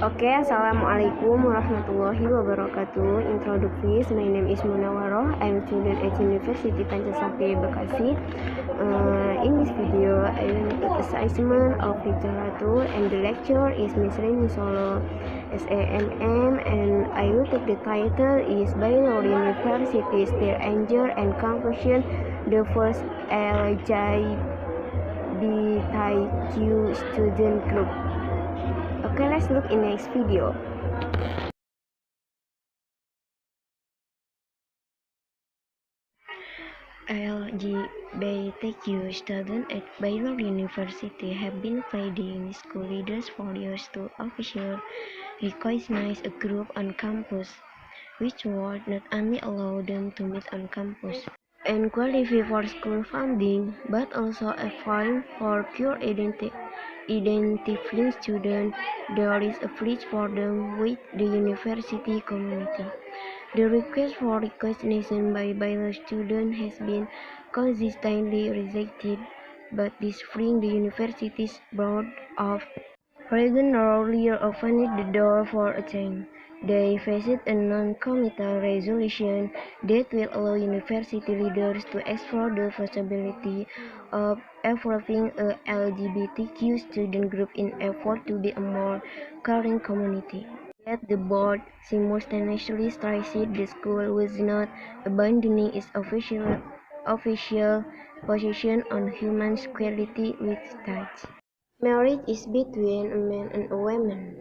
Oke, assalamualaikum warahmatullahi wabarakatuh. Introduction. My name is Munawaroh. I'm student at University Pancasila Bekasi. In this video, I will make assessment of literature, and the lecture is Miss Reni Solo SAMM, and I will take the title is Baylor University Still Anger and Confusion, the first LGBTQ student group. Okay, let's look in next video. LGBTQ students at Baylor University have been pleading school leaders for years to officially recognize a group on campus, which would not only allow them to meet on campus and qualify for school funding, but also a form for pure identifying students. There is a pledge for them with the university community. The request for recognition by Baylor students has been consistently rejected, but this spring the university's board of regularly opened the door for a change. They faced a non-committal resolution that will allow university leaders to explore the possibility of approving a LGBTQ student group in effort to be a more caring community. Yet the board simultaneously stressed the school was not abandoning its official position on human equality with states. Marriage is between a man and a woman,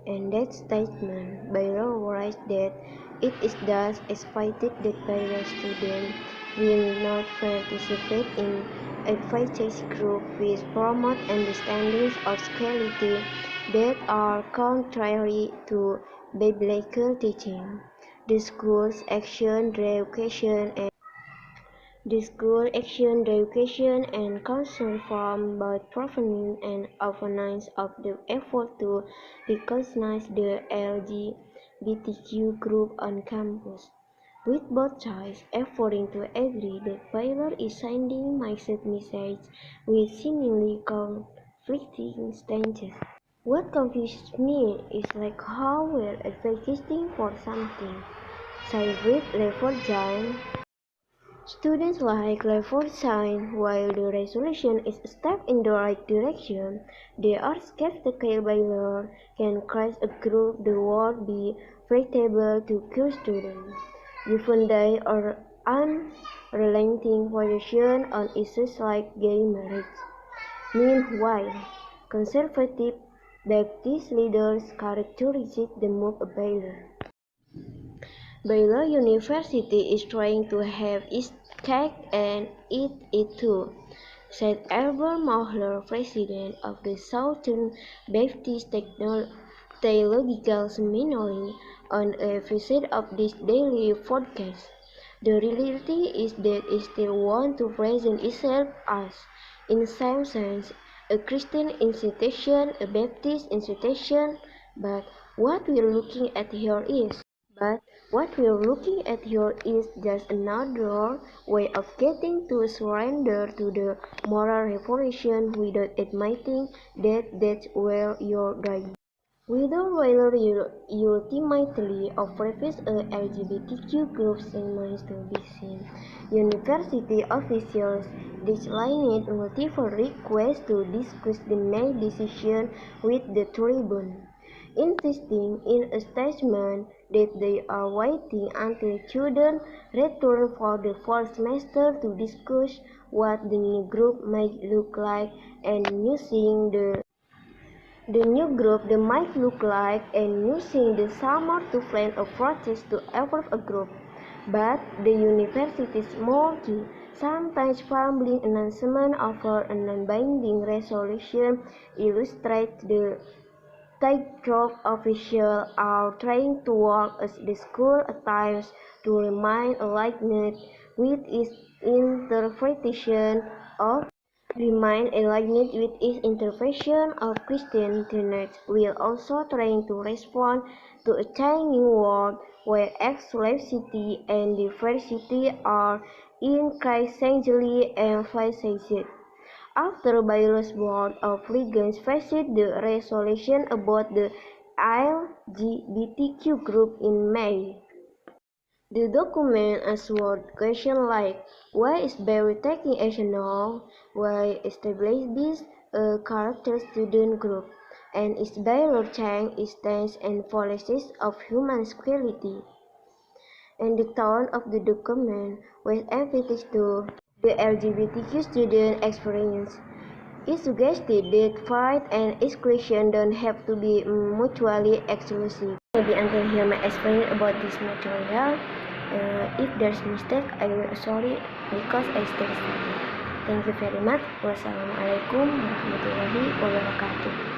and that statement by law writes that it is thus expected that Baylor students will not participate in advocacy groups which promote understandings of equality that are contrary to biblical teaching. The school's action, education, and concern from both proponents and opponents of the effort to recognize the LGBTQ group on campus, with both sides efforting to agree that Baylor is sending mixed messages with seemingly conflicting stances. What confuses me is like how we're advocating for something, say with Leverkusen. Students like Leverkusen, while the resolution is a step in the right direction, they are skeptical Baylor can create a group that would be predictable to queer students, given their unrelenting position on issues like gay marriage. Meanwhile, conservative Baptist leaders characterized the move of Baylor. Baylor University is trying to have its cake and eat it too, said Albert Mohler, president of the Southern Baptist Theological Seminary, on a episode of this daily podcast. The reality is that it still wants to present itself as, in some sense, a Christian institution, a Baptist institution, but what we're looking at here is just another way of getting to surrender to the moral revolution without admitting that that's where you're going. Whether Baylor ultimately approves a LGBTQ group remains to be seen. University officials declined multiple requests to discuss the May decision with the Tribune, insisting in a statement that they are waiting until students return for the fall semester to discuss what the new group might look like and using the new group might look like and using the summer to plan a process to approve a group. But the university's murky, sometimes fumbling announcement over a non-binding resolution illustrates the tightrope officials are trying to walk as the school at times to remain aligned with its interpretation of Christian tenets, while also trying to respond to a changing world where exclusivity and diversity are increasingly emphasized. After Baylor's board of regents faced the resolution about the LGBTQ group in May. The document answered questions like, why is Baylor taking action now? Why establish this a character student group? And is Baylor change its stance and policies of human equality? And the tone of the document was emphatic to the LGBTQ student experience. It suggested that fight and exclusion don't have to be mutually exclusive. Maybe until here my explanation about this material. If there's mistake, I will sorry because I still study. Thank you very much. Wassalamualaikum warahmatullahi wabarakatuh.